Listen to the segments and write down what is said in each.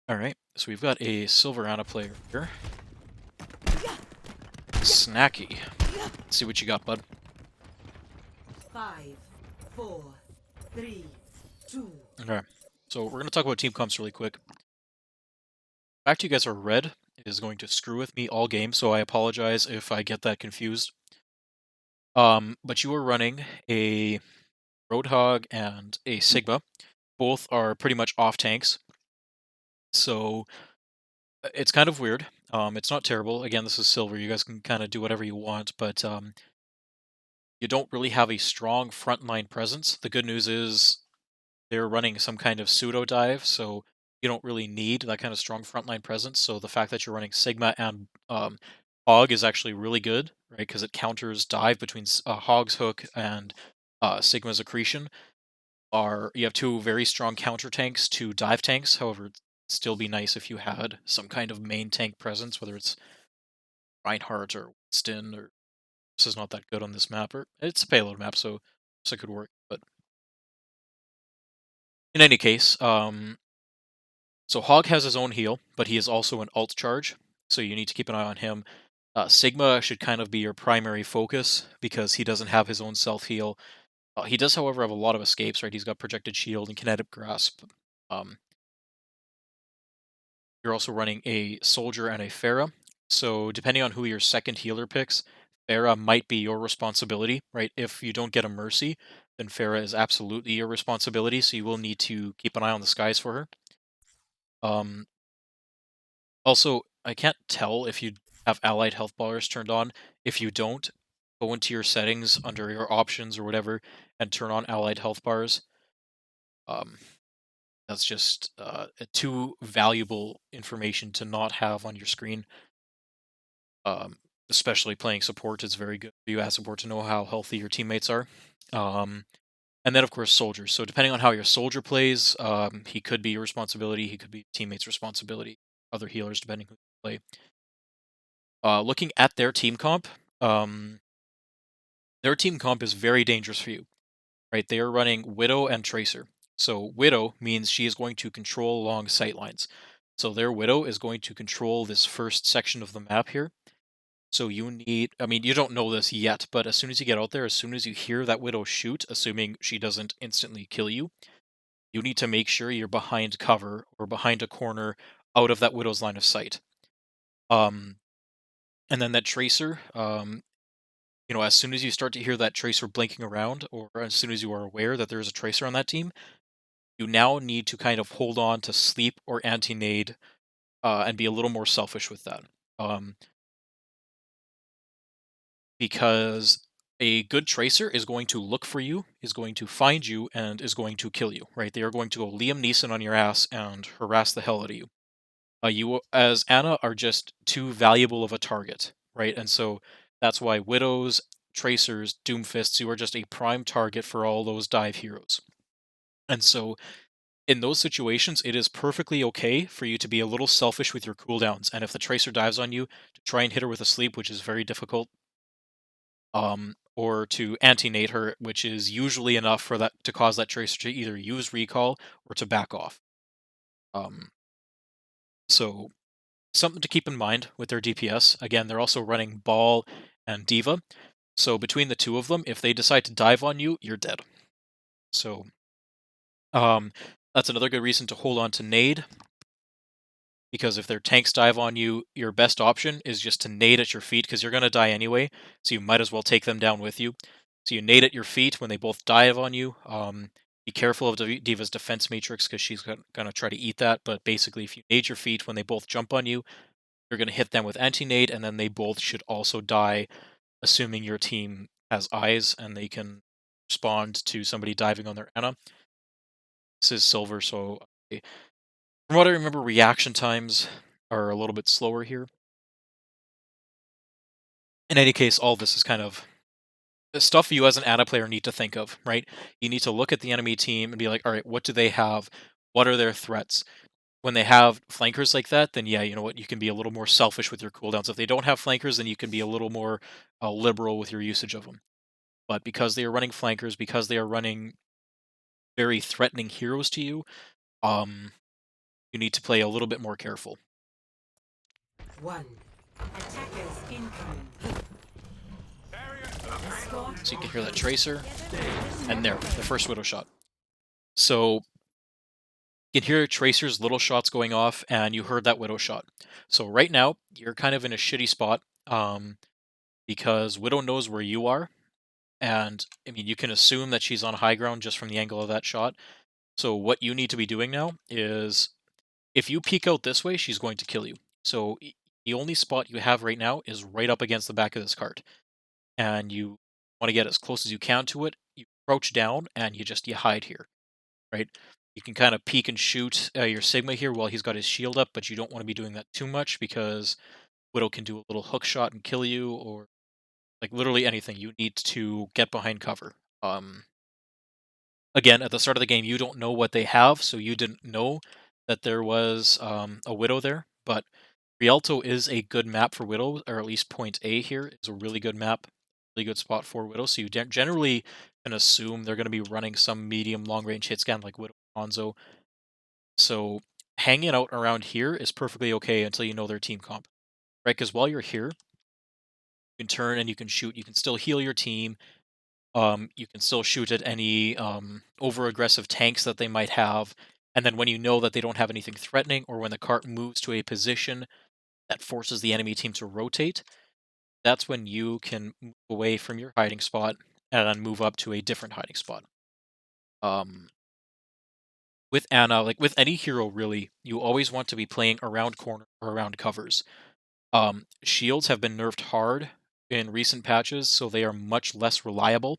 All right, so we've got a silver Ana player here. Snacky. Let's see what you got, bud. 5, 4, 3, 2. Okay, so we're going to talk about team comps really quick. The fact you guys are red is going to screw with me all game, so I apologize if I get that confused. But you are running a Roadhog and a Sigma. Both are pretty much off tanks, so it's kind of weird. It's not terrible. Again, this is silver. You guys can kind of do whatever you want, but you don't really have a strong frontline presence. The good news is they're running some kind of pseudo dive, so you don't really need that kind of strong frontline presence. So the fact that you're running Sigma and Hog is actually really good, right? Because it counters dive between Hog's hook and Sigma's accretion. You have two very strong counter tanks to dive tanks. However, it'd still be nice if you had some kind of main tank presence, whether it's Reinhardt or Winston. Or this is not that good on this map, or it's a payload map, so it could work. But in any case, so Hog has his own heal, but he is also an alt charge, so you need to keep an eye on him. Sigma should kind of be your primary focus because he doesn't have his own self heal. He does, however, have a lot of escapes. Right, he's got projected shield and kinetic grasp. Um, you're also running a soldier and a Pharah, so depending on who your second healer picks, Pharah might be your responsibility. Right, if you don't get a mercy, then Pharah is absolutely your responsibility. So you will need to keep an eye on the skies for her. Um, Also, I can't tell if you have allied health bars turned on. If you don't, go into your settings under your options or whatever and turn on allied health bars. Um, that's just a too valuable information to not have on your screen. Especially playing support is very good for you as support to know how healthy your teammates are. Um, and then, of course, soldiers. So depending on how your soldier plays, he could be your responsibility. He could be teammates' responsibility. Other healers, depending who you play. Looking at um, their team comp is very dangerous for you, right? They are running Widow and Tracer. So Widow means she is going to control long sight lines. So their Widow is going to control this first section of the map here. So I mean, you don't know this yet, but as soon as you get out there, as soon as you hear that Widow shoot, assuming she doesn't instantly kill you, you need to make sure you're behind cover or behind a corner out of that Widow's line of sight. Um, and then that Tracer, as soon as you start to hear that tracer blinking around, or as soon as you are aware that there is a tracer on that team, you now need to kind of hold on to sleep or anti-nade and be a little more selfish with that. Um, because a good tracer is going to look for you, is going to find you, and is going to kill you, right? They are going to go Liam Neeson on your ass and harass the hell out of you. You, as Anna, are just too valuable of a target, right? And so that's why Widows, Tracers, Doomfists, you are just a prime target for all those dive heroes. And so in those situations, it is perfectly okay for you to be a little selfish with your cooldowns. And if the Tracer dives on you, to try and hit her with a sleep, which is very difficult, or to anti-nade her, which is usually enough for that to cause that Tracer to either use recall or to back off. Um, so something to keep in mind with their DPS. Again, they're also running Ball and Diva. So between the two of them, if they decide to dive on you, you're dead. So um, that's another good reason to hold on to Nade. Because if their tanks dive on you, your best option is just to nade at your feet because you're going to die anyway. So you might as well take them down with you. So you nade at your feet when they both dive on you. Be careful of Diva's defense matrix because she's going to try to eat that. But basically, if you nade your feet when they both jump on you, you're going to hit them with anti-nade, and then they both should also die, assuming your team has eyes and they can respond to somebody diving on their Ana. This is silver, so from what I remember, reaction times are a little bit slower here. In any case, all this is kind of stuff you as an Ana player need to think of, right? You need to look at the enemy team and be like, all right, what do they have? What are their threats? When they have flankers like that, then yeah, you know what, you can be a little more selfish with your cooldowns. If they don't have flankers, then you can be a little more liberal with your usage of them. But because they are running flankers, because they are running very threatening heroes to you, um, you need to play a little bit more careful. One. Attackers incoming. Escort So you can hear that complete. tracer, and there, the first Widow shot. So you can hear Tracer's little shots going off, and you heard that Widow shot. So right now, you're kind of in a shitty spot, because Widow knows where you are, and I mean, you can assume that she's on high ground just from the angle of that shot. So what you need to be doing now is, if you peek out this way, she's going to kill you. So the only spot you have right now is right up against the back of this cart, and you want to get as close as you can to it. You crouch down and you hide here, right? You can kind of peek and shoot your Sigma here while he's got his shield up, but you don't want to be doing that too much because Widow can do a little hook shot and kill you, or like literally anything. You need to get behind cover. Again, at the start of the game, you don't know what they have, so you didn't know that there was a Widow there. But Rialto is a good map for Widow, or at least point A here is a really good map, really good spot for Widow. So you generally can assume they're going to be running some medium long range hit scan like Widow Hanzo. So hanging out around here is perfectly okay until you know their team comp, right? Because while you're here, you can turn and you can shoot. You can still heal your team. You can still shoot at any over aggressive tanks that they might have. And then when you know that they don't have anything threatening, or when the cart moves to a position that forces the enemy team to rotate, that's when you can move away from your hiding spot and move up to a different hiding spot. Um, with Ana, like with any hero, really, you always want to be playing around corner or around covers. Shields have been nerfed hard in recent patches, so they are much less reliable,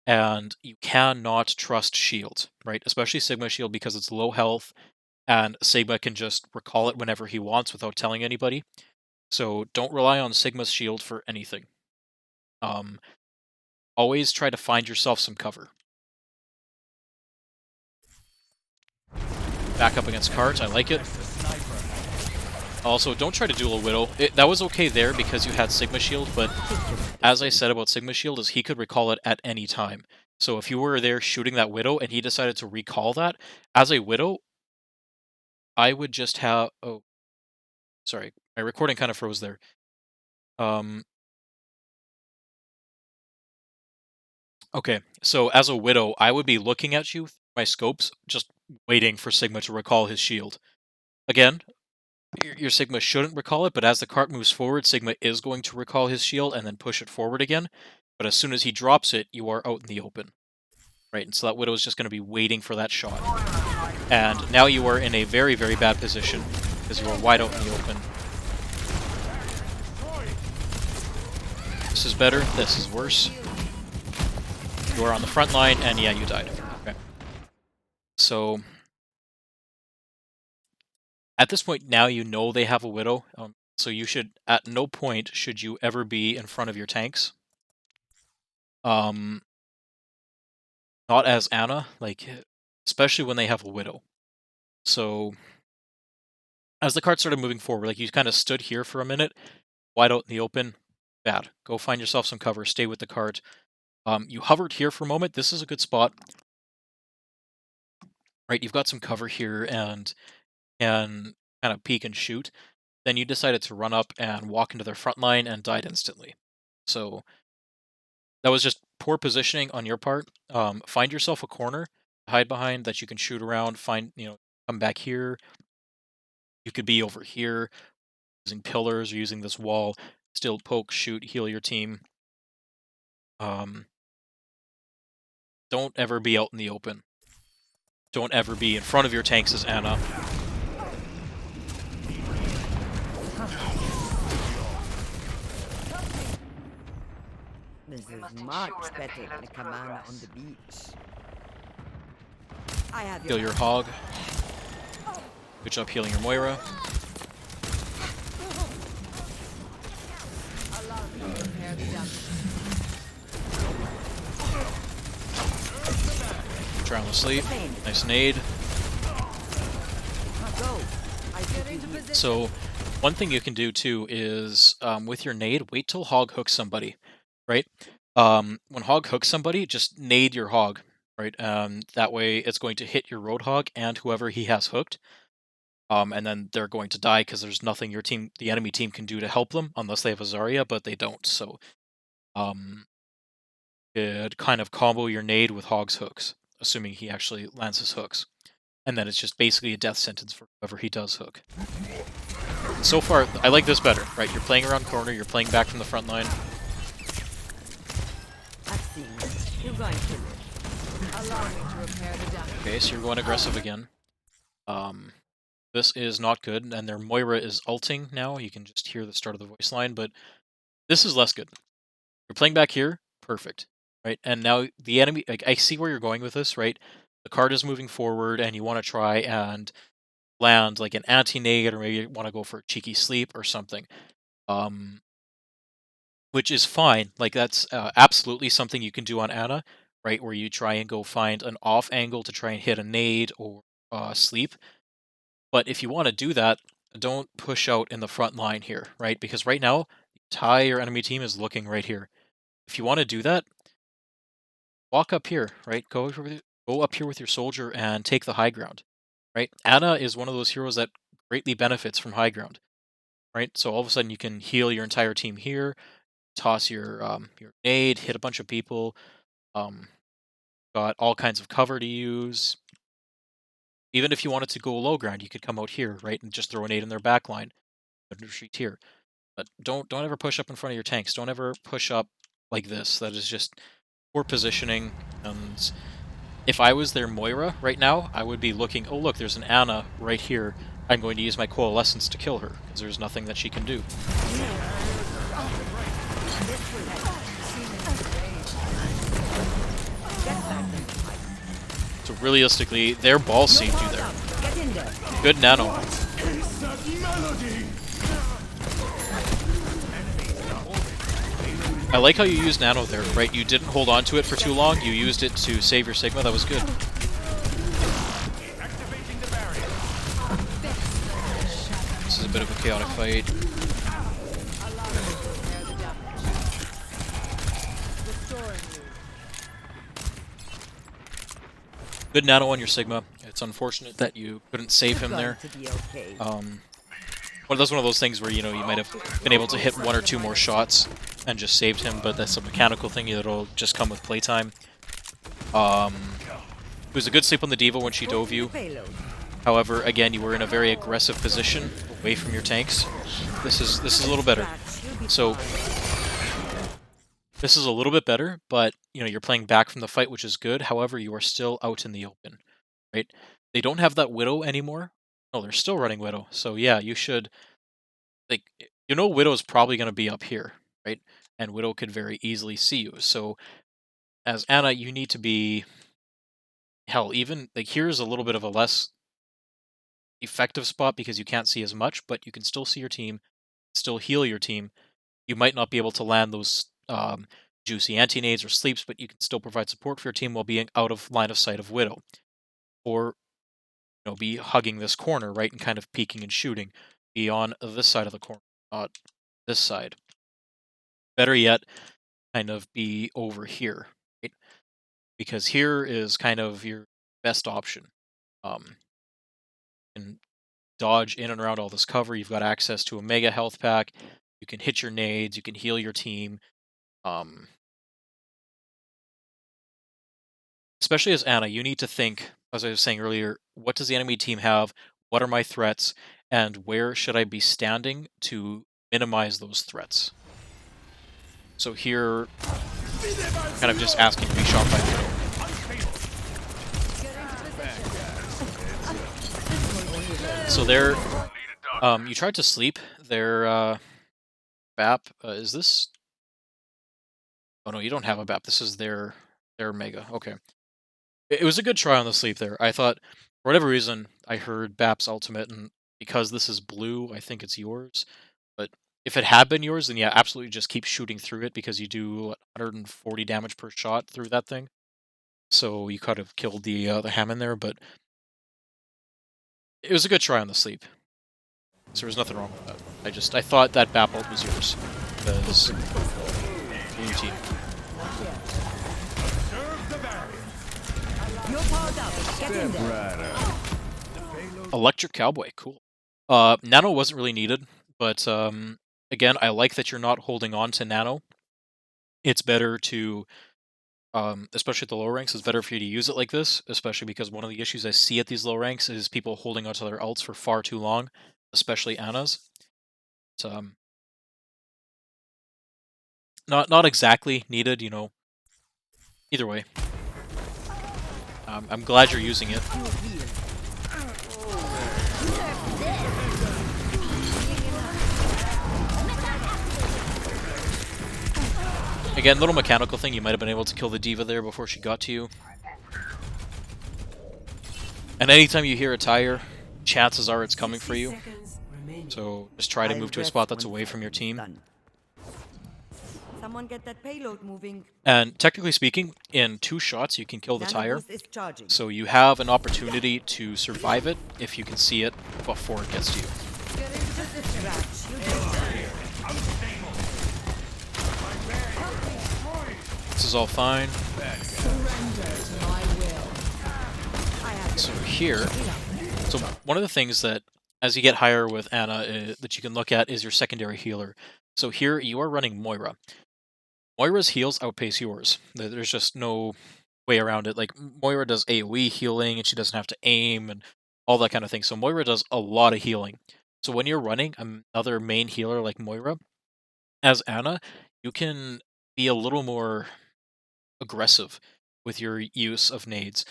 and you cannot trust shield, right? Especially Sigma shield because it's low health, and Sigma can just recall it whenever he wants without telling anybody. So don't rely on Sigma's shield for anything. Um, Always try to find yourself some cover. Back up against cards, I like it. Also, don't try to duel a Widow. That was okay there because you had Sigma Shield, but as I said about Sigma Shield is he could recall it at any time. So if you were there shooting that Widow and he decided to recall that, as a Widow, I would just have... Oh, sorry. My recording kind of froze there. Okay, so as a Widow, I would be looking at you through my scopes, just waiting for Sigma to recall his shield. Again, your Sigma shouldn't recall it, but as the cart moves forward, Sigma is going to recall his shield and then push it forward again. But as soon as he drops it, you are out in the open. Right, and so that Widow is just going to be waiting for that shot. And now you are in a very, very bad position, because you are wide out in the open. This is better, this is worse. You are on the front line, and yeah, you died. Okay. So, at this point, now you know they have a Widow, so you should, at no point should you ever be in front of your tanks. Not as Ana, like, especially when they have a Widow. So, as the cart started moving forward, like, you kind of stood here for a minute, wide out in the open, bad. Go find yourself some cover, stay with the cart. You hovered here for a moment, this is a good spot. Right, you've got some cover here and kind of peek and shoot. Then you decided to run up and walk into their front line and died instantly. So that was just poor positioning on your part. Find yourself a corner, hide behind that you can shoot around. Come back here. You could be over here using pillars or using this wall. Still poke, shoot, heal your team. Don't ever be out in the open. Don't ever be in front of your tanks as Ana. This is much better than a cabana on the beach. I have Heal your hog. Good job healing your Moira. Drown with sleep. Nice nade. So, one thing you can do too is, with your nade, wait till Hog hooks somebody, right? When Hog hooks somebody, just nade your Hog, right? That way it's going to hit your Roadhog and whoever he has hooked. And then they're going to die because there's nothing the enemy team, can do to help them unless they have a Zarya, but they don't. So, um, it kind of combo your nade with Hog's hooks, assuming he actually lands his hooks, and then it's just basically a death sentence for whoever he does hook. And so far, I like this better, right? You're playing around corner, you're playing back from the front line. I've seen it. You're going to allow me to repair the damage. Okay, so you're going aggressive again. This is not good, and their Moira is ulting now. You can just hear the start of the voice line, but this is less good. You're playing back here, perfect, right? And now the enemy, like, I see where you're going with this, right? The card is moving forward, and you want to try and land like an anti-nade, or maybe you want to go for a cheeky sleep or something, um, which is fine. Like, that's absolutely something you can do on Ana, right? Where you try and go find an off angle to try and hit a nade or sleep. But if you want to do that, don't push out in the front line here, right? Because right now, the entire enemy team is looking right here. If you want to do that, walk up here, right? Go up here with your soldier and take the high ground, right? Ana is one of those heroes that greatly benefits from high ground, right? So all of a sudden you can heal your entire team here, toss your nade, hit a bunch of people, um, got all kinds of cover to use. Even if you wanted to go low ground, you could come out here, right, and just throw a nade in their back line and retreat here. But don't ever push up in front of your tanks. Don't ever push up like this. That is just poor positioning. And if I was their Moira right now, I would be looking, oh look, there's an Ana right here. I'm going to use my Coalescence to kill her, because there's nothing that she can do. So realistically, their ball saved you there. Good nano. I like how you used nano there, right? You didn't hold on to it for too long. You used it to save your Sigma. That was good. This is a bit of a chaotic fight. Good nano on your Sigma. It's unfortunate that you couldn't save him there. Well, that's one of those things where, you know, you might have been able to hit one or two more shots and just saved him, but that's a mechanical thing that'll just come with playtime. It was a good sleep on the Diva when she dove you. However, again, you were in a very aggressive position away from your tanks. This is a little better. So this is a little bit better, but you know, you're playing back from the fight, which is good. However, you are still out in the open, right? They don't have that Widow anymore. Oh, they're still running Widow. So yeah, you should, like, you know, Widow is probably going to be up here, right? And Widow could very easily see you. So as Ana, you need to be, hell, even like here's a little bit of a less effective spot because you can't see as much, but you can still see your team, still heal your team. You might not be able to land those juicy anti-nades or sleeps, but you can still provide support for your team while being out of line of sight of Widow. Or, you know, be hugging this corner, right, and kind of peeking and shooting. Be on this side of the corner, not this side. Better yet, kind of be over here, right? Because here is kind of your best option. And dodge in and around all this cover. You've got access to a mega health pack. You can hit your nades. You can heal your team. Especially as Ana, you need to think, as I was saying earlier, what does the enemy team have? What are my threats? And where should I be standing to minimize those threats? So here, kind of just asking to be shot by Widow. So there, you tried to sleep. Their BAP, is this? Oh no, you don't have a BAP. This is their Mega. Okay. It was a good try on the sleep there. I thought, for whatever reason, I heard BAP's ultimate, and because this is blue, I think it's yours. But if it had been yours, then yeah, absolutely just keep shooting through it because you do 140 damage per shot through that thing. So you could have killed the Hammond there, but it was a good try on the sleep. So there was nothing wrong with that. I thought that BAP ult was yours because blue team. You're powered up. Get in there. Electric Cowboy, cool. Nano wasn't really needed, but again, I like that you're not holding on to Nano. It's better to, especially at the lower ranks, it's better for you to use it like this, especially because one of the issues I see at these low ranks is people holding onto their ults for far too long, especially Ana's. It's, not exactly needed, you know. Either way, I'm glad you're using it. Again, little mechanical thing, you might have been able to kill the diva there before she got to you. And anytime you hear a tire, chances are it's coming for you. So just try to move to a spot that's away from your team. Someone get that payload moving. And technically speaking, in 2 shots you can kill the tire. So you have an opportunity to survive it if you can see it before it gets to you. This is all fine. So here, so one of the things that as you get higher with Ana that you can look at is your secondary healer. So here you are running Moira. Moira's heals outpace yours. There's just no way around it. Like Moira does AoE healing and she doesn't have to aim and all that kind of thing. So Moira does a lot of healing. So when you're running another main healer like Moira, as Ana, you can be a little more aggressive with your use of nades.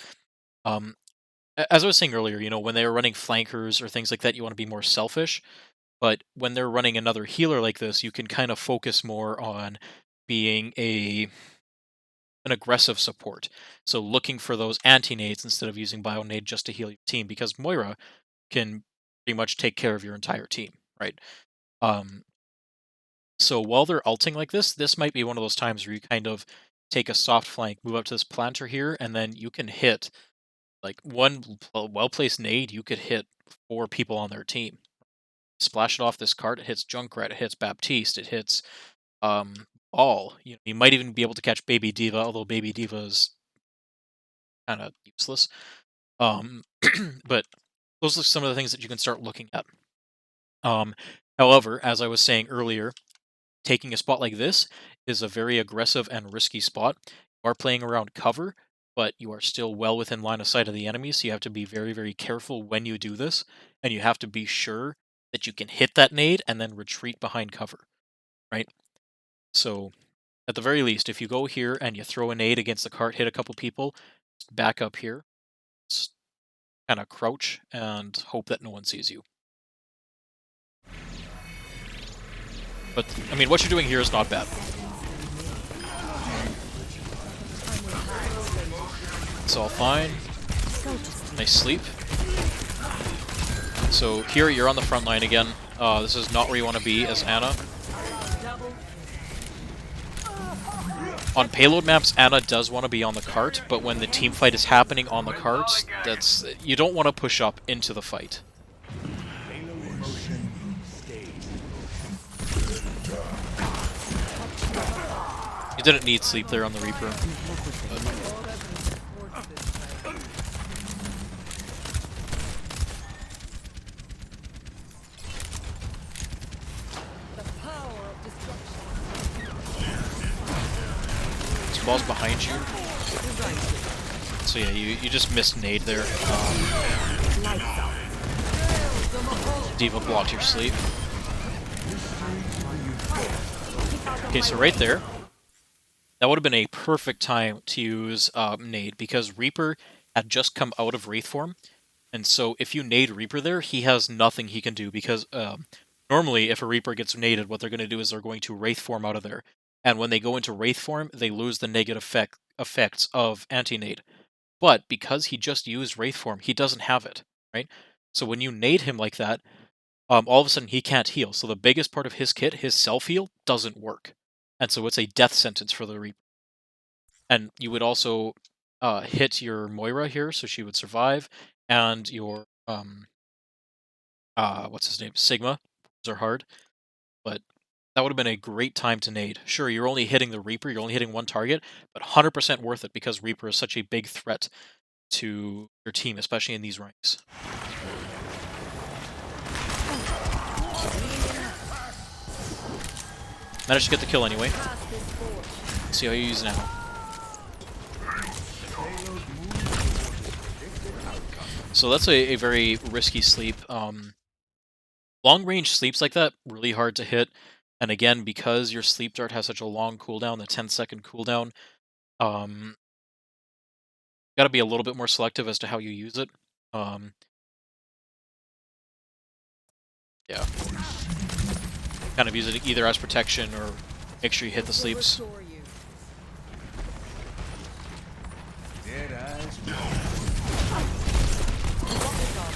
As I was saying earlier, you know, when they were running flankers or things like that, you want to be more selfish. But when they're running another healer like this, you can kind of focus more on being an aggressive support. So looking for those anti-nades instead of using bio-nade just to heal your team, because Moira can pretty much take care of your entire team, right? So while they're ulting like this might be one of those times where you kind of take a soft flank, move up to this planter here, and then you can hit like one well-placed nade, you could hit 4 people on their team. Splash it off this cart, it hits Junkrat, it hits Baptiste, it hits All. You might even be able to catch Baby Diva, although Baby Diva is kind of useless. But those are some of the things that you can start looking at. However, as I was saying earlier, taking a spot like this is a very aggressive and risky spot. You are playing around cover, but you are still well within line of sight of the enemy, so you have to be very, very careful when you do this, and you have to be sure that you can hit that nade and then retreat behind cover, right? So, at the very least, if you go here and you throw a nade against the cart, hit a couple people, back up here, kind of crouch, and hope that no one sees you. But, I mean, what you're doing here is not bad. It's all fine. Nice sleep. So here you're on the front line again. This is not where you want to be as Ana. On payload maps, Ana does want to be on the cart, but when the team fight is happening on the cart, you don't want to push up into the fight. You didn't need sleep there on the Reaper. This ball's behind you. So yeah, you just missed nade there. Diva blocked your sleep. Okay, so right there, that would have been a perfect time to use nade, because Reaper had just come out of Wraith form, and so if you nade Reaper there, he has nothing he can do, because normally if a Reaper gets naded, what they're going to do is they're going to Wraith form out of there, and when they go into Wraith form, they lose the negative effects of anti-nade. But because he just used Wraith form, he doesn't have it, right? So when you nade him like that, all of a sudden he can't heal. So the biggest part of his kit, his self-heal, doesn't work. And so it's a death sentence for the Reaper. And you would also hit your Moira here, so she would survive, and your, what's his name? Sigma. Those are hard. But that would have been a great time to nade. Sure, you're only hitting the Reaper, you're only hitting one target, but 100% worth it, because Reaper is such a big threat to your team, especially in these ranks. Managed to get the kill anyway. See how you use it now. So that's a very risky sleep. Long range sleeps like that, really hard to hit. And again, because your sleep dart has such a long cooldown, the 10-second cooldown, um, gotta be a little bit more selective as to how you use it. Um, yeah, kind of use it either as protection or make sure you hit the sleeps.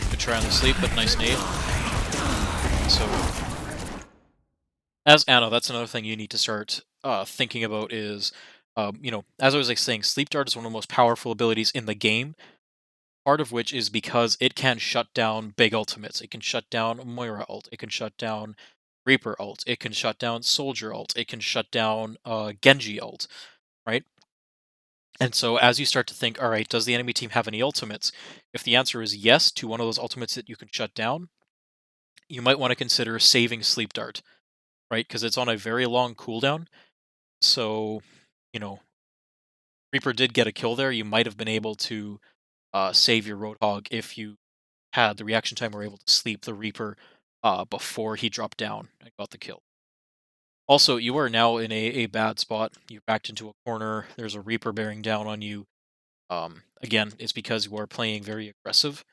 Good try on the sleep, but nice nade. So, as Anna, that's another thing you need to start thinking about is, as I was like saying, Sleep Dart is one of the most powerful abilities in the game. Part of which is because it can shut down big ultimates. It can shut down Moira ult. It can shut down Reaper ult. It can shut down Soldier ult. It can shut down Genji ult, right? And so as you start to think, all right, does the enemy team have any ultimates? If the answer is yes to one of those ultimates that you can shut down, you might want to consider saving Sleep Dart, right? Because it's on a very long cooldown. So, you know, Reaper did get a kill there. You might have been able to save your Roadhog if you had the reaction time were able to sleep the Reaper before he dropped down and got the kill. Also, you are now in a bad spot. You're backed into a corner. There's a Reaper bearing down on you. Again, it's because you are playing very aggressive.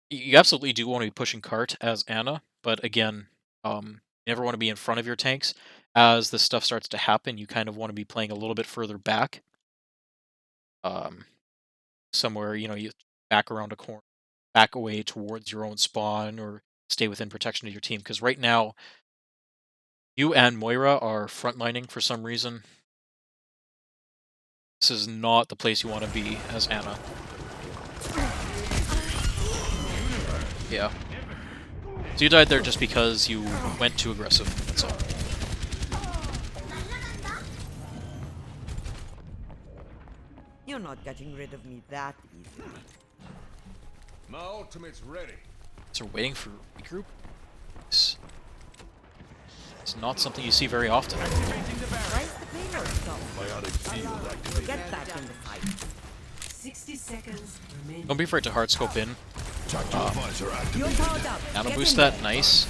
You absolutely do want to be pushing cart as Anna, but again, you never want to be in front of your tanks. As this stuff starts to happen, you kind of want to be playing a little bit further back. Um, Somewhere, you back around a corner, back away towards your own spawn, or stay within protection of your team. Because right now, you and Moira are frontlining for some reason. This is not the place you want to be as Anna. Yeah. So you died there just because you went too aggressive. That's all. You're not getting rid of me that easily. My ultimate's ready. So we're waiting for regroup. It's not something you see very often. Where's the payload stop? Get back in the fight. 60 seconds remaining. Don't be afraid to hard scope in. You're powered up. Nano Get boost in that, there. nice.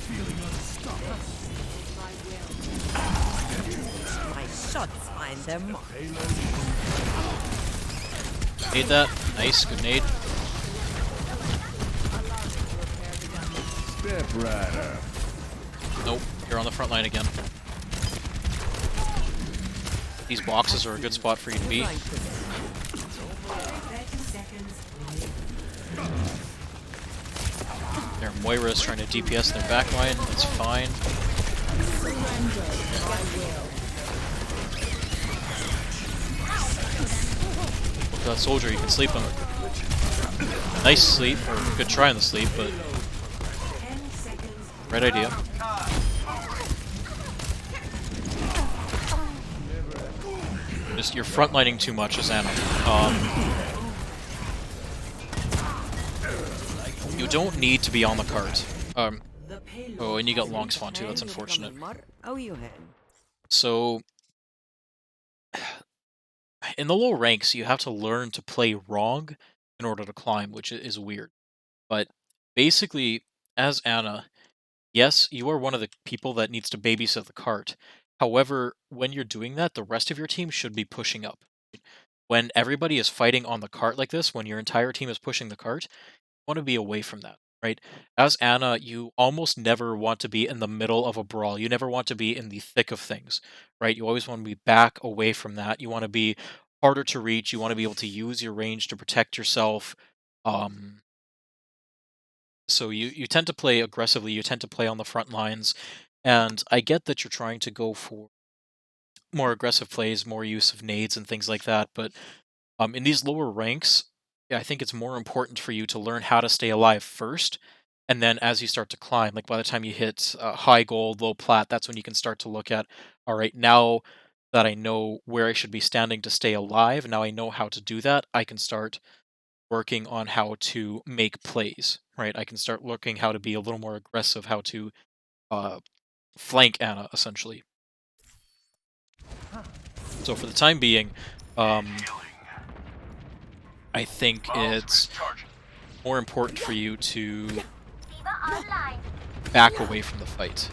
My shots find them. Nade that, nice, good nade. Step right up. Nope, you're on the front line again. These boxes are a good spot for you to be. 30 seconds remaining. There, Moira is trying to DPS their backline, that's fine. Look at that soldier, you can sleep him. Nice sleep, or good try on the sleep, but 10 seconds. right idea. Just you're frontlining too much as Anna. You don't need to be on the cart. The payload. Oh, and you got long spawn too. That's unfortunate. Oh, you hen. So in the low ranks, you have to learn to play wrong in order to climb, which is weird. But basically, as Anna, yes, you are one of the people that needs to babysit the cart. However, when you're doing that, the rest of your team should be pushing up. When everybody is fighting on the cart like this, when your entire team is pushing the cart, you want to be away from that, right? As Anna, you almost never want to be in the middle of a brawl. You never want to be in the thick of things, right? You always want to be back away from that. You want to be harder to reach. You want to be able to use your range to protect yourself. Um, so you tend to play aggressively. You tend to play on the front lines, and I get that you're trying to go for more aggressive plays, more use of nades and things like that. But in these lower ranks, yeah, I think it's more important for you to learn how to stay alive first, and then as you start to climb, like by the time you hit high gold, low plat, that's when you can start to look at, all right, now that I know where I should be standing to stay alive, now I know how to do that. I can start working on how to make plays, right? I can start looking how to be a little more aggressive, how to uh, flank Anna, essentially. So for the time being, um, I think it's more important for you to back away from the fight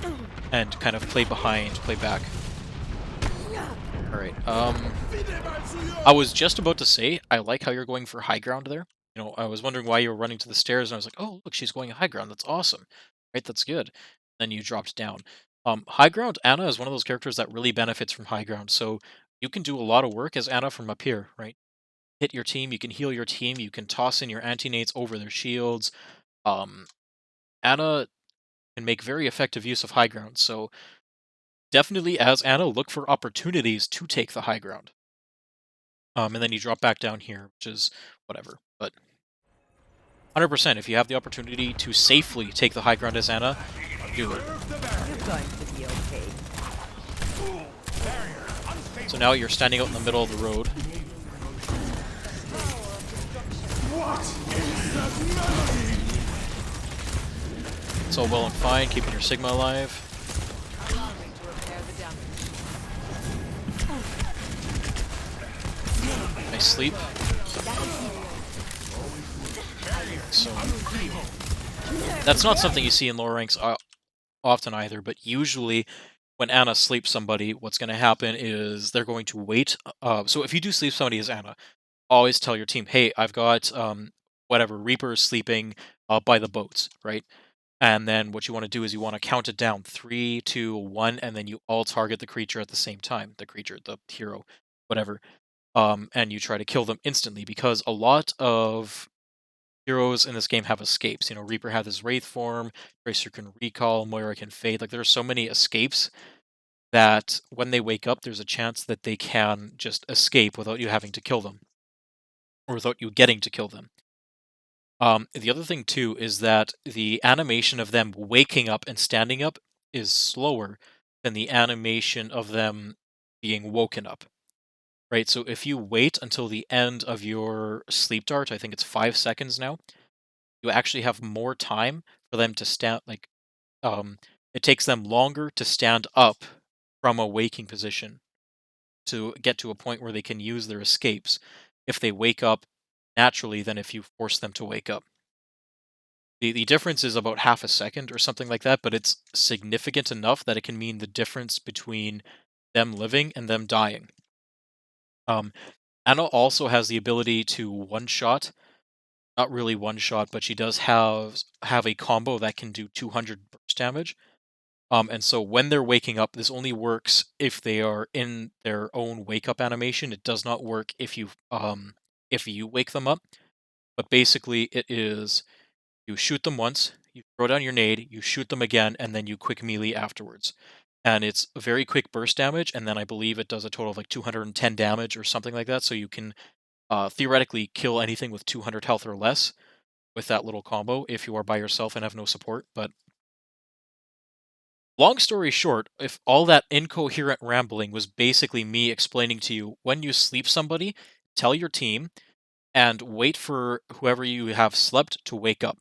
and kind of play behind, play back. All right. I was just about to say I like how you're going for high ground there. I was wondering why you were running to the stairs, and I was like, oh, look, she's going high ground. That's awesome. Right, that's good. Then you dropped down. High ground. Anna is one of those characters that really benefits from high ground. So you can do a lot of work as Anna from up here, right? Hit your team. You can heal your team. You can toss in your anti-nates over their shields. Um, Anna can make very effective use of high ground. So definitely, as Anna, look for opportunities to take the high ground. And then you drop back down here, which is whatever. But 100%, if you have the opportunity to safely take the high ground as Anna, do it. You're going to be okay. So now you're standing out in the middle of the road. It's all well and fine, keeping your Sigma alive. Nice sleep. So that's not something you see in lower ranks often either, but usually when Anna sleeps somebody, what's going to happen is they're going to wait. So if you do sleep somebody as Anna, always tell your team, hey, I've got whatever, Reaper is sleeping by the boats, right? And then what you want to do is you want to count it down 3, 2, 1, and then you all target the creature at the same time. The creature, the hero, whatever. And you try to kill them instantly because a lot of heroes in this game have escapes. Reaper has his Wraith form, Tracer can recall, Moira can fade. Like there are so many escapes that when they wake up, there's a chance that they can just escape without you having to kill them or without you getting to kill them. The other thing too is that the animation of them waking up and standing up is slower than the animation of them being woken up. Right? So if you wait until the end of your sleep dart, I think it's 5 seconds now, you actually have more time for them to stand um it takes them longer to stand up from a waking position to get to a point where they can use their escapes if they wake up naturally than if you force them to wake up. The difference is about half a second or something like that, but it's significant enough that it can mean the difference between them living and them dying. Um, Anna also has the ability to one shot, not really one shot, but she does have a combo that can do 200 burst damage. And so when they're waking up, this only works if they are in their own wake up animation. It does not work if you wake them up. But basically, it is you shoot them once, you throw down your nade, you shoot them again, and then you quick melee afterwards. And it's a very quick burst damage, and then I believe it does a total of like 210 damage or something like that. So you can theoretically kill anything with 200 health or less with that little combo if you are by yourself and have no support. But long story short, if all that incoherent rambling was basically me explaining to you when you sleep somebody, tell your team and wait for whoever you have slept to wake up.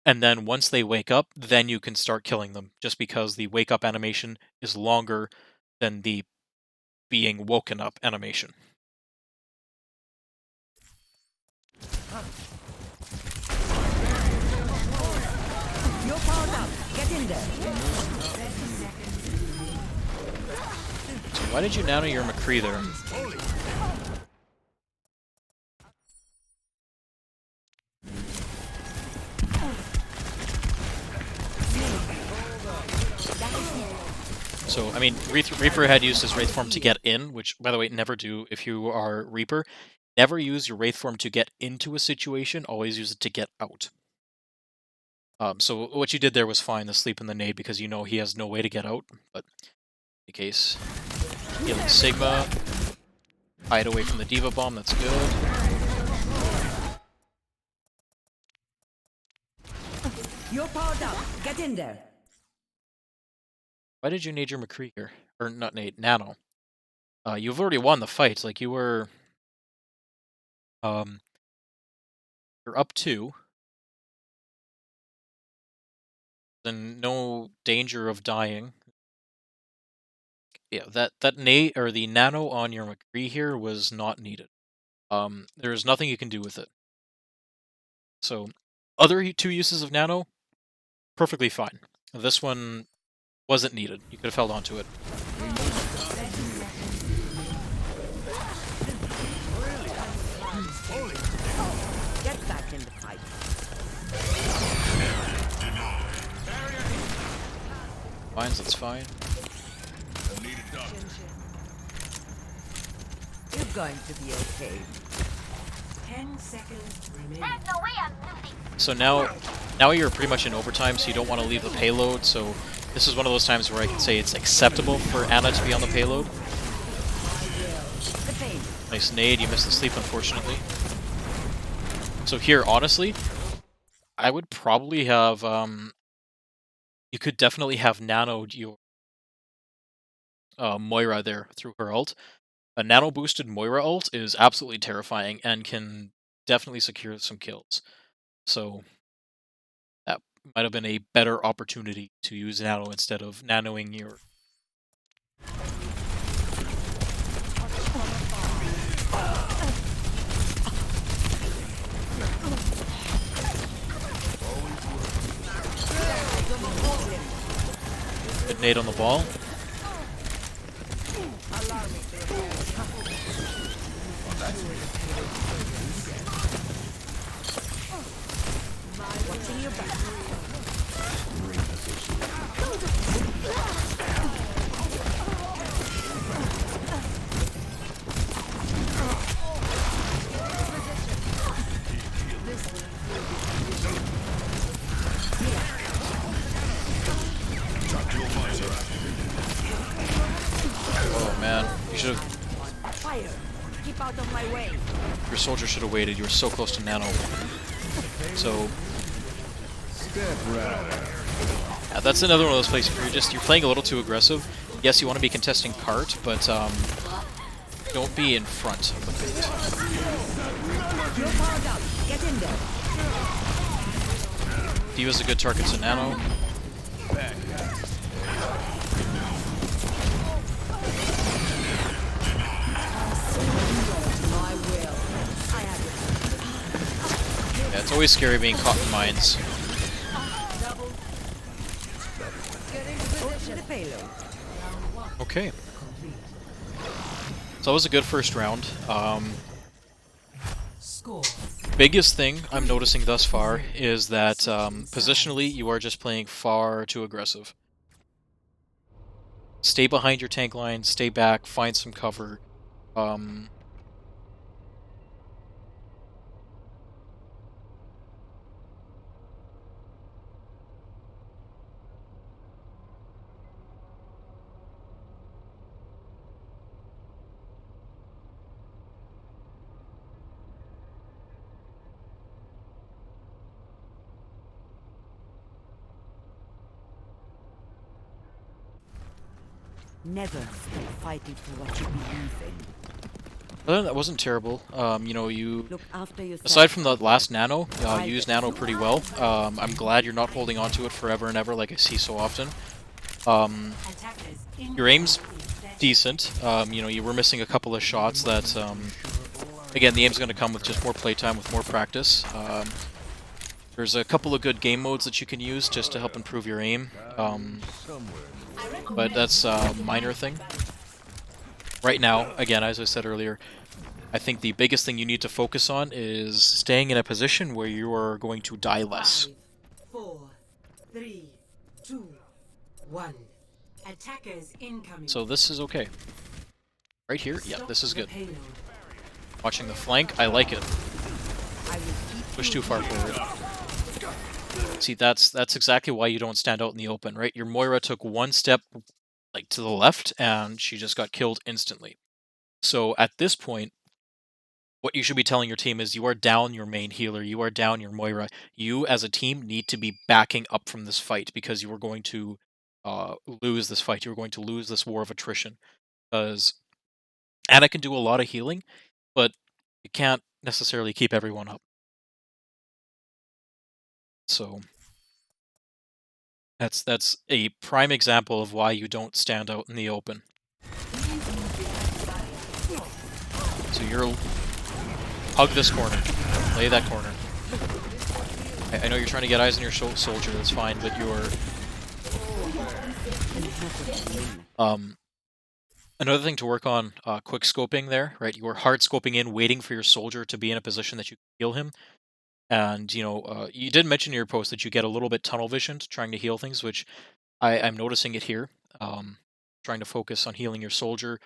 And then once they wake up, then you can start killing them just because the wake up animation is longer than the being woken up animation. You're powered up. Get in there. So why did you nano your McCree there? So, I mean, Reaper had used his Wraith form to get in, which, by the way, never do if you are Reaper. Never use your Wraith form to get into a situation, always use it to get out. So what you did there was fine, the sleep and the nade, because you know he has no way to get out, but in case. Healing Sigma. Hide away from the Diva Bomb, that's good. You're powered up. Get in there. Why did you nade your McCree here? Or not nade, nano. You've already won the fight, like you were... you're up 2. Then no danger of dying. Yeah, that nade or the nano on your McCree here was not needed. There's nothing you can do with it. So, other two uses of nano, perfectly fine. This one wasn't needed. You could have held on to it. 30 seconds. Get back in the fight. Fines, that's fine. You're going to be okay. 10 seconds remaining. So now you're pretty much in overtime, so you don't want to leave the payload. So this is one of those times where I can say it's acceptable for Ana to be on the payload. The pain. Nice nade. You missed the sleep, unfortunately. So here, honestly, I would probably have you could definitely have nanoed your Moira there through her ult. A nano boosted Moira ult is absolutely terrifying and can definitely secure some kills. So that might have been a better opportunity to use nano instead of nanoing your. Good nade on the ball. Watching your back. Oh man, you should have. Fire. Keep out of my way. Your soldier should have waited. You were so close to nano. So Step right. yeah, that's another one of those places where you're playing a little too aggressive. Yes, you want to be contesting cart, but don't be in front of the cart. You're powered up. Get in there. D.Va's a good target to nano. I will. I have it. Yeah, it's always scary being caught in mines. Go to the payload. Okay. So that was a good first round. Score. Biggest thing I'm noticing thus far is that positionally you are just playing far too aggressive. Stay behind your tank line, stay back, find some cover. Never stop fighting for what you believe in. That wasn't terrible. You know, you Look after yourself. aside from the last nano, you use nano pretty well. I'm glad you're not holding on to it forever and ever like I see so often. Attackers Your aim's in decent. You know, you were missing a couple of shots that, again, the aim's going to come with just more playtime, with more practice. There's a couple of good game modes that you can use just to help improve your aim, but that's a minor thing. Right now, again, as I said earlier, I think the biggest thing you need to focus on is staying in a position where you are going to die less. 5, 4, 3, 2, 1. Attackers incoming. So this is okay. Right here, yeah, Stop this is the good. payload. Watching the flank, I like it. I will keep Push you too far forward. See, that's exactly why you don't stand out in the open, right? Your Moira took one step like to the left and she just got killed instantly. So at this point, what you should be telling your team is you are down your main healer, you are down your Moira. You as a team need to be backing up from this fight because you are going to lose this fight. You're going to lose this war of attrition because Ana can do a lot of healing, but you can't necessarily keep everyone up. So that's a prime example of why you don't stand out in the open. you're hug this corner, play that corner. I know you're trying to get eyes on your soldier. That's fine, but you're um. Another thing to work on, quick scoping there, right? You are hard scoping in, waiting for your soldier to be in a position that you can heal him. And you did mention in your post that you get a little bit tunnel visioned trying to heal things, which I'm noticing it here. Trying to focus on healing your soldier,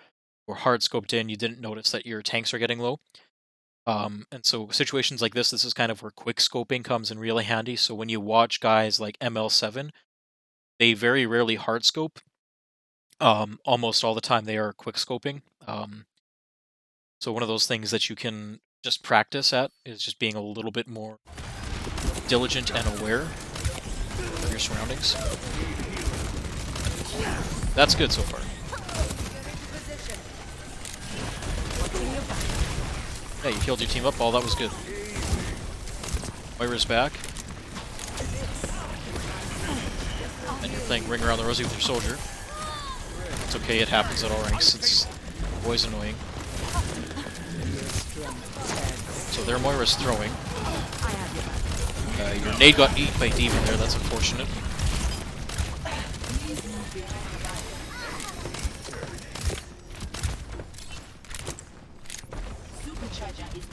or hard scoped in, you didn't notice that your tanks are getting low. And so situations like this is kind of where quick scoping comes in really handy. So when you watch guys like ML7, they very rarely hard scope. Almost all the time they are quick scoping. So one of those things that you can just practice at is just being a little bit more diligent and aware of your surroundings. That's good so far. Yeah, you killed your team up. All that was good. Moira's back. And you're playing Ring Around the Rosie with your soldier. It's okay, it happens at all ranks. It's always annoying. So there Moira's throwing. Your nade got eaten by Demon there, that's unfortunate.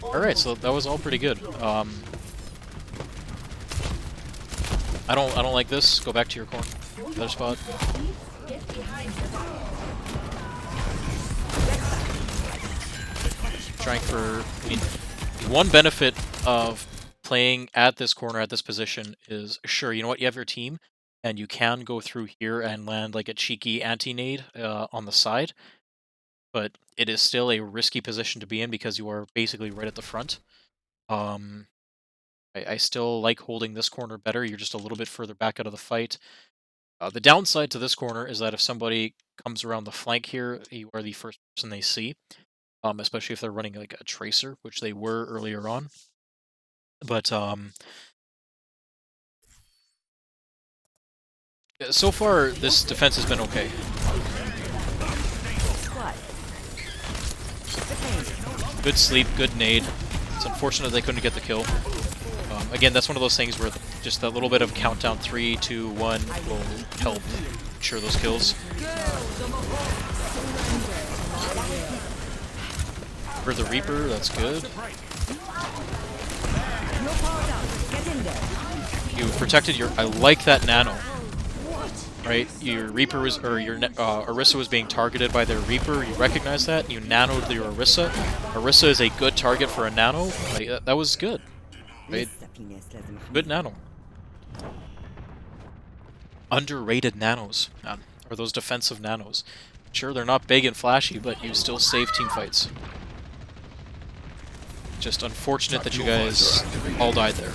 Alright, so that was all pretty good. I don't like this. Go back to your corner. Other spot. Trying for, I mean, one benefit of playing at this corner, at this position, is sure, you know what, you have your team, and you can go through here and land like a cheeky anti-nade on the side, but it is still a risky position to be in because you are basically right at the front. Um, I still like holding this corner better. You're just a little bit further back out of the fight. The downside to this corner is that if somebody comes around the flank here, you are the first person they see, especially if they're running like a tracer, which they were earlier on. But so far, this defense has been okay. Good sleep, good nade. It's unfortunate they couldn't get the kill. Again, that's one of those things where just that little bit of countdown 3, 2, 1 will help ensure those kills. For the Reaper, that's good. You protected your. I like that nano. Right, your Reaper was, or your Orisa was being targeted by their Reaper. You recognize that. You nanoed your Orisa. Orisa is a good target for a nano. Like, that was good. Right? Good nano. Underrated nanos, man, are those defensive nanos. Sure, they're not big and flashy, but you still save team fights. Just unfortunate that you guys all died there.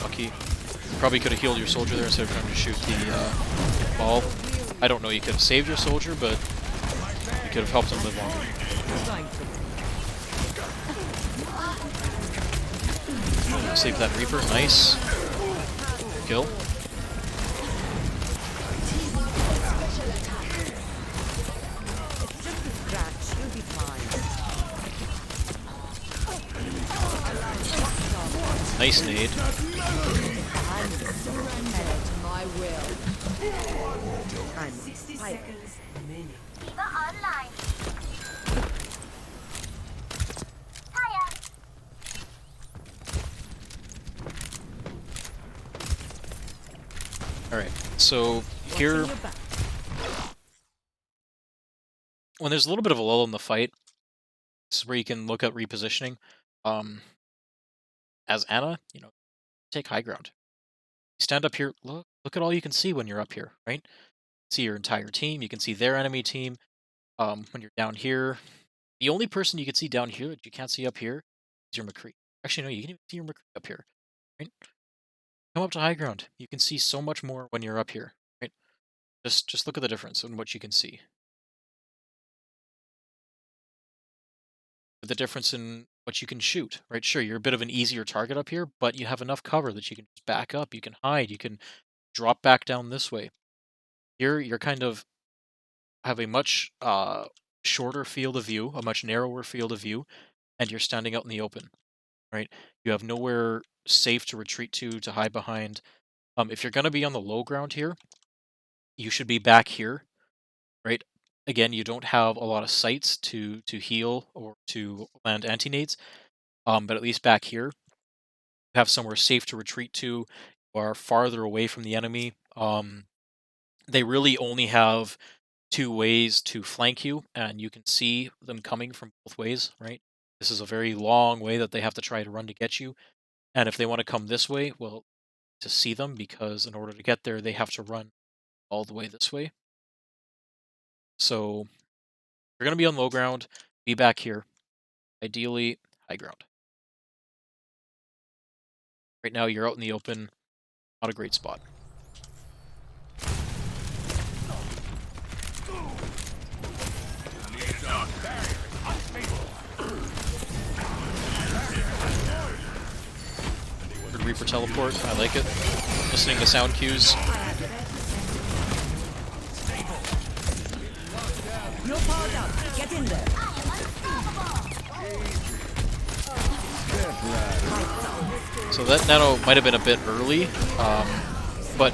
Lucky. Probably could have healed your soldier there instead of trying to shoot the ball. I don't know, you could have saved your soldier, but you could have helped him live longer. Save that Reaper, nice. Kill. Nice nade. Alright, so here, when there's a little bit of a lull in the fight, this is where you can look at repositioning. As Ana, take high ground. You stand up here, look at all you can see when you're up here, right? See your entire team, you can see their enemy team. When you're down here, the only person you can see down here that you can't see up here is your McCree. Actually, no, you can even see your McCree up here, right? Come up to high ground. You can see so much more when you're up here, right? Just look at the difference in what you can see. The difference in what you can shoot, right? Sure, you're a bit of an easier target up here, but you have enough cover that you can just back up, you can hide, you can drop back down this way. Here, you're kind of have a much shorter field of view, a much narrower field of view, and you're standing out in the open, right? You have nowhere safe to retreat to hide behind. If you're going to be on the low ground here, you should be back here, right? Again, you don't have a lot of sights to heal or to land anti-nades, but at least back here, you have somewhere safe to retreat to. You are farther away from the enemy. They really only have two ways to flank you, and you can see them coming from both ways, right? This is a very long way that they have to try to run to get you. And if they want to come this way, well, to see them, because in order to get there, they have to run all the way this way. So you're going to be on low ground, be back here, ideally high ground. Right now, you're out in the open, not a great spot. Good Reaper teleport, I like it. Listening to sound cues. No power down. Get in there. So that nano might have been a bit early, but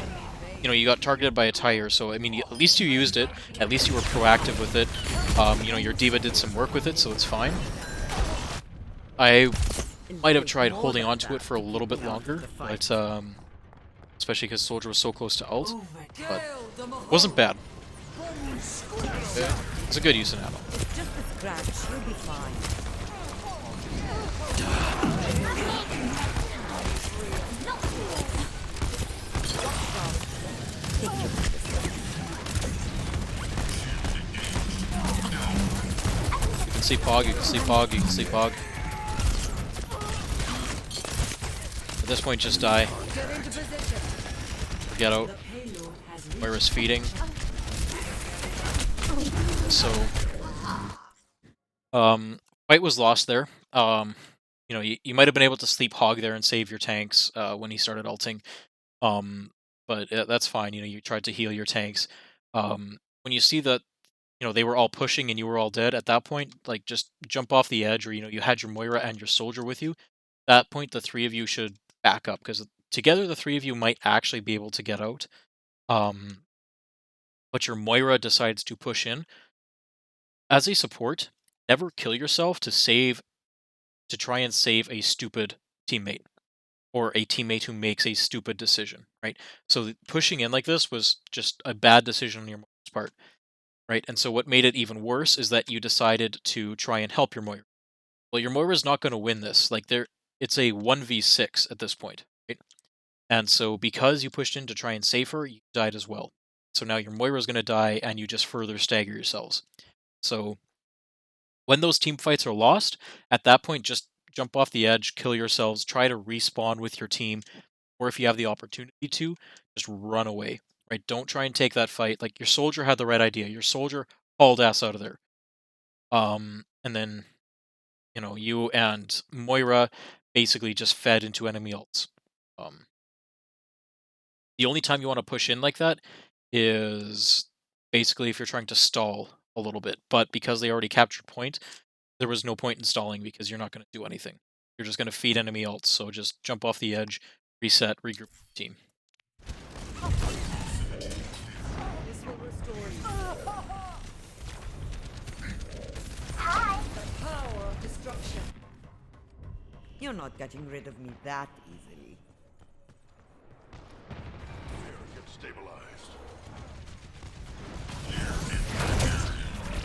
you got targeted by a tire. So I mean, at least you used it. At least you were proactive with it. Your diva did some work with it, so it's fine. I might have tried holding on to it for a little bit longer, but especially because Soldier was so close to ult, but it wasn't bad. It's a good use of nano. Just a scratch. You'll be fine. You can see Pog, you can see Pog, you can see Pog. At this point, just die. Get out. Moira's feeding. So, fight was lost there. You might have been able to sleep Hog there and save your tanks when he started ulting. But that's fine. You tried to heal your tanks. When you see that, they were all pushing and you were all dead at that point, like just jump off the edge, or you had your Moira and your soldier with you. At that point, the three of you should back up, because together the three of you might actually be able to get out. But your Moira decides to push in. As a support, never kill yourself to try and save a stupid teammate, or a teammate who makes a stupid decision, right? So pushing in like this was just a bad decision on your part, right? And so what made it even worse is that you decided to try and help your Moira. Well, your Moira is not going to win this. Like it's a 1v6 at this point, right? And so because you pushed in to try and save her, you died as well. So now your Moira is going to die, and you just further stagger yourselves. So when those team fights are lost, at that point, just jump off the edge, kill yourselves, try to respawn with your team, or if you have the opportunity to, just run away, right? Don't try and take that fight. Like, your soldier had the right idea. Your soldier hauled ass out of there. And then, you and Moira basically just fed into enemy ults. The only time you want to push in like that is basically if you're trying to stall a little bit. But because they already captured point, there was no point in stalling, because you're not going to do anything. You're just going to feed enemy ults. So just jump off the edge, reset, regroup team. You're not getting rid of me that easily. Get stabilized.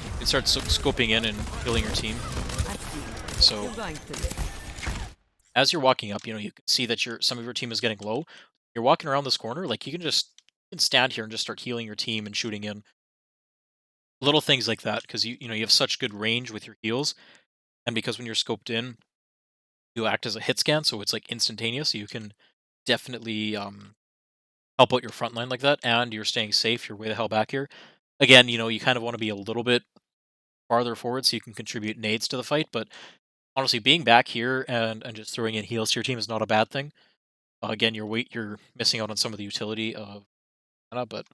You can start scoping in and killing your team. So You're going to live. as you're walking up, you can see that some of your team is getting low. You're walking around this corner, like you can stand here and just start healing your team and shooting in. Little things like that, because you have such good range with your heals, and because when you're scoped in, you act as a hit scan, so it's like instantaneous. So you can definitely help out your front line like that, and you're staying safe. You're way the hell back here. Again, you kind of want to be a little bit farther forward so you can contribute nades to the fight, but honestly, being back here and just throwing in heals to your team is not a bad thing. Again, you're missing out on some of the utility of mana, but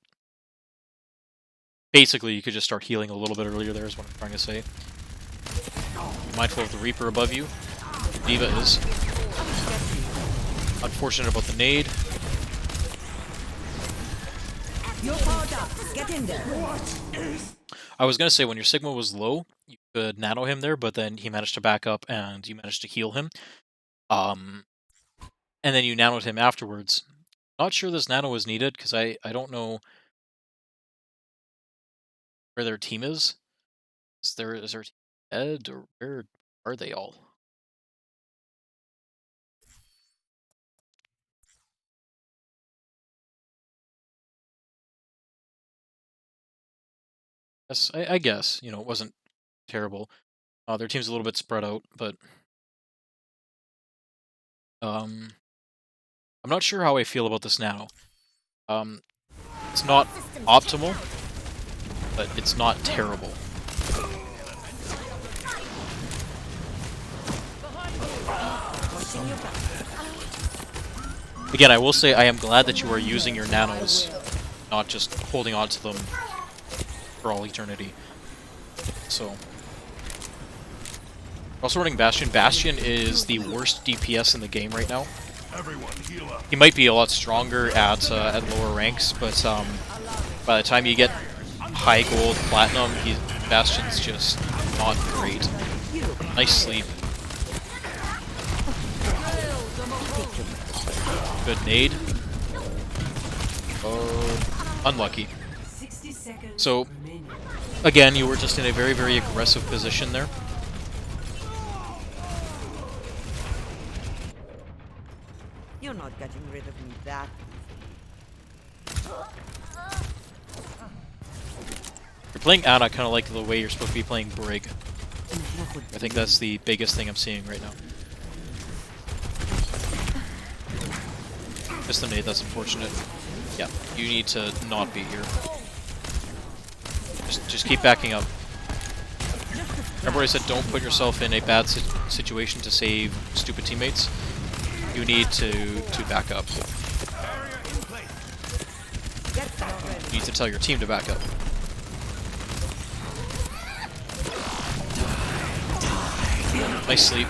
basically, you could just start healing a little bit earlier there is what I'm trying to say. Mindful of the Reaper above you. Diva is. Unfortunate about the nade. You're powered up. Get in there. I was going to say, when your Sigma was low, you could nano him there, but then he managed to back up and you managed to heal him. And then you nanoed him afterwards. Not sure this nano was needed, because I don't know where their team is. Is their team dead, or where are they all? Yes, I guess, it wasn't terrible. Their team's a little bit spread out, but I'm not sure how I feel about this nano. It's not optimal, but it's not terrible. Again, I will say I am glad that you are using your nanos, not just holding on to them for all eternity. So, also running Bastion. Bastion is the worst DPS in the game right now. Everyone heal up. He might be a lot stronger at lower ranks, but by the time you get high gold, platinum, Bastion's just not great. Nice sleep. Good nade. Unlucky. 60 seconds So, remaining. again, you were just in a very, very aggressive position there. You're not getting rid of me that You're playing Ana kind of like the way you're supposed to be playing Brig. easy. I think that's the biggest thing I'm seeing right now. Just the nade, that's unfortunate. Yeah, you need to not be here. Just keep backing up. Remember I said don't put yourself in a bad situation to save stupid teammates? You need to back up. You need to tell your team to back up. Nice sleep.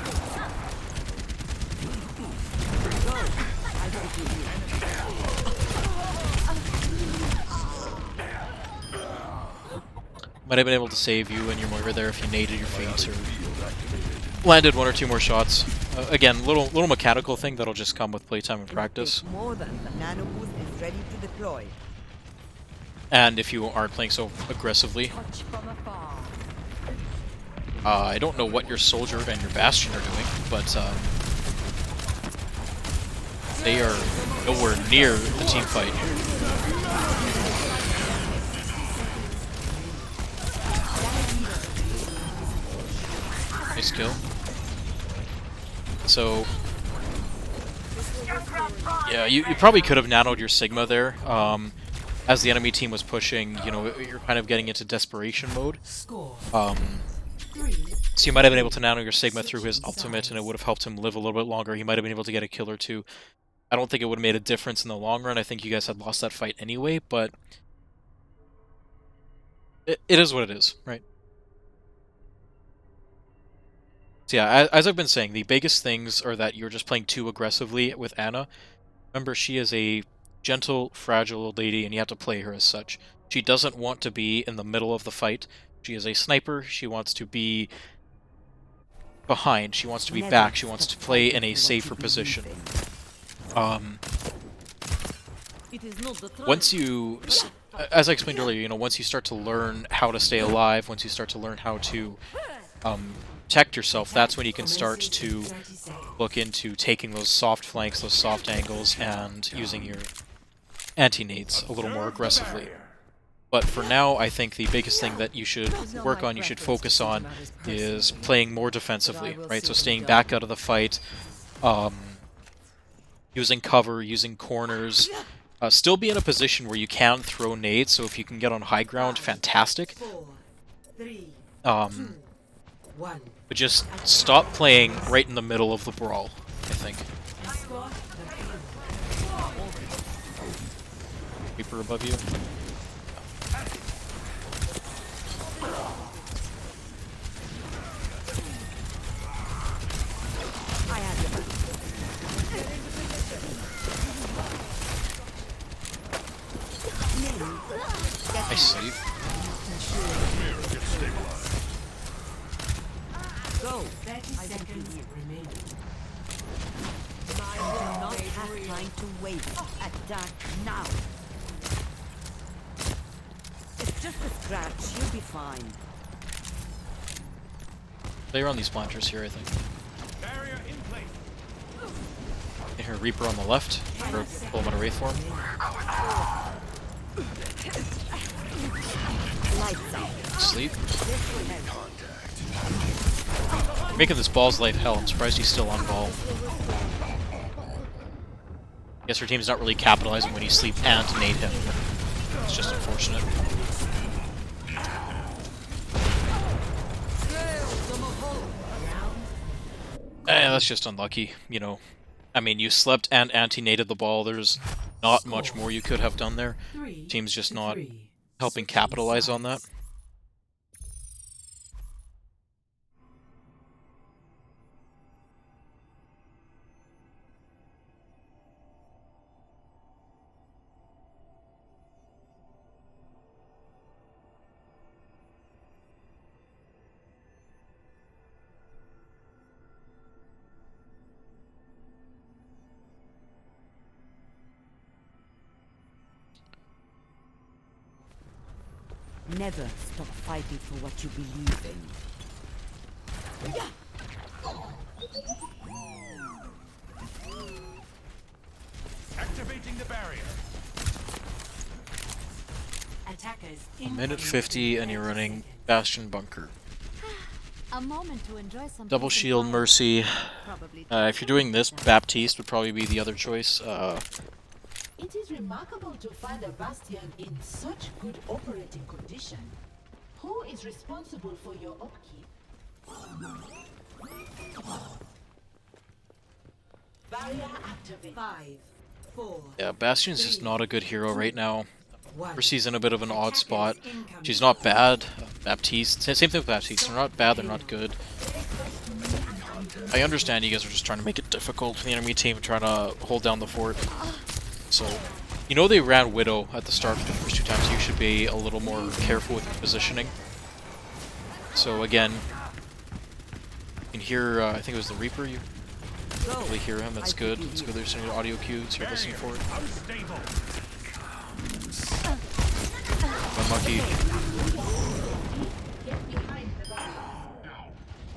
Might have been able to save you and your Moira there if you naded your feet or landed one or two more shots. Again, little mechanical thing that'll just come with playtime and practice. More than the nano boost is ready to deploy. And if you aren't playing so aggressively. I don't know what your Soldier and your Bastion are doing, but they are nowhere near the team fight. Nice kill. So, yeah, you probably could have nanoed your Sigma there. As the enemy team was pushing, you're kind of getting into desperation mode. Score So 3. you might have been able to nano your Sigma through his ultimate, and it would have helped him live a little bit longer. He might have been able to get a kill or two. I don't think it would have made a difference in the long run. I think you guys had lost that fight anyway, but it is what it is, right? So yeah, as I've been saying, the biggest things are that you're just playing too aggressively with Ana. Remember, she is a gentle, fragile old lady, and you have to play her as such. She doesn't want to be in the middle of the fight. She is a sniper. She wants to be behind. She wants to be back. She wants to play in a safer position. Once you, as I explained earlier, once you start to learn how to stay alive, once you start to learn how to protect yourself, that's when you can start to look into taking those soft flanks, those soft angles, and using your anti-nades a little more aggressively. But for now, I think the biggest thing that you should work on, you should focus on, is playing more defensively, right? So staying back out of the fight, using cover, using corners, still be in a position where you can throw nades, so if you can get on high ground, fantastic. 4, 3, 2, 1. But just stop playing right in the middle of the brawl, I think. Escort the payload. Reaper above you. Nice sleep. Go. 30 seconds remaining. I do not have time to wait. Attack now. It's just a scratch. You'll be fine. They are on these planters here, I think. I hear Reaper on the left, or pull him out of Wraith form. Lights out. Sleep. Making this balls late hell. I'm surprised he's still on ball. Guess your team's not really capitalizing when you sleep and nade him. It's just unfortunate. That's just unlucky, you know. I mean, you slept and anti-naded the ball. There's not much more you could have done there. Team's just not helping capitalize on that. Never stop fighting for what you believe in. Activating the barrier. Attackers Minute 50 and you're running Bastion Bunker. A moment to enjoy some Double peace and Shield, quiet. Mercy. Probably If you're doing this, Baptiste would probably be the other choice. It is remarkable to find a bastion in such good operating condition. Who is responsible for your upkeep? Barrier activated. 5, 4, Yeah, Bastion's just not a good hero right now. 1. Mercy's in a bit of an odd Attackers spot. incoming. She's not bad. Baptiste, same thing with Baptiste. They're not bad, they're not good. I understand you guys are just trying to make it difficult for the enemy team, trying to hold down the fort. So, you know they ran Widow at the start for the first 2 times. You should be a little more careful with your positioning. So again, you can hear, I think it was the Reaper, you probably hear him, that's good. It's good there's any audio cues you're listening for it. Unlucky.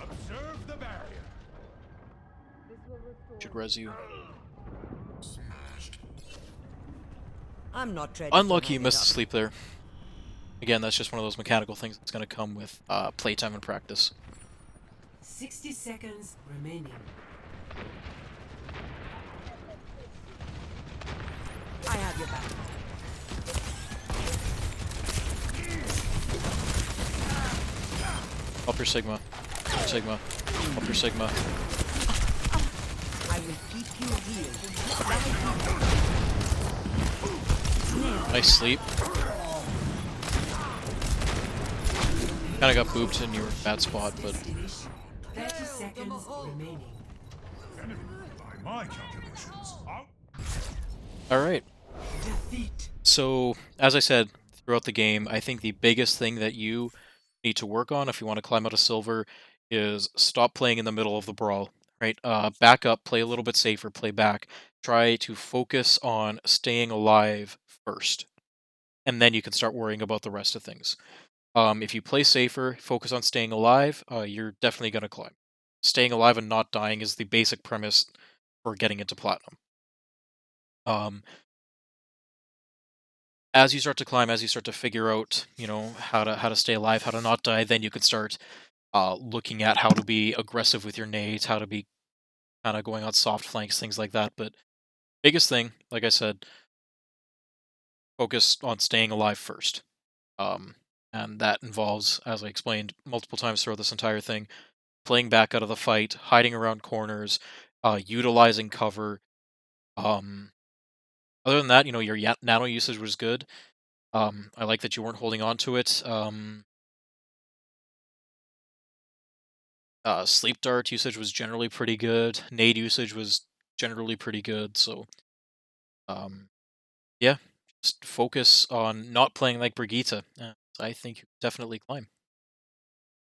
Observe the barrier. Should res you. I'm not ready. Unlucky you missed the sleep there. Again, that's just one of those mechanical things that's going to come with playtime and practice. 60 seconds remaining. I have your back. Up your Sigma. Up your Sigma. Up your Sigma. I will keep you healed. Nice sleep. Kinda got booped in your bad spot, but 30 seconds remaining. Enemy, by my calculations, out. alright. Defeat. So, as I said, throughout the game, I think the biggest thing that you need to work on if you want to climb out of silver is stop playing in the middle of the brawl, right? Back up, play a little bit safer, play back. Try to focus on staying alive first, and then you can start worrying about the rest of things. If you play safer, focus on staying alive, you're definitely going to climb. Staying alive and not dying is the basic premise for getting into platinum. As you start to climb, as you start to figure out, you know, how to stay alive, how to not die, then you can start looking at how to be aggressive with your nades, how to be kind of going on soft flanks, things like that. But biggest thing, like I said, focus on staying alive first. And that involves, as I explained multiple times throughout this entire thing, playing back out of the fight, hiding around corners, utilizing cover. Other than that, you know, your nano usage was good. I like that you weren't holding on to it. Sleep dart usage was generally pretty good. Nade usage was generally pretty good. So, yeah, Just focus on not playing like Brigitte. I think you definitely climb.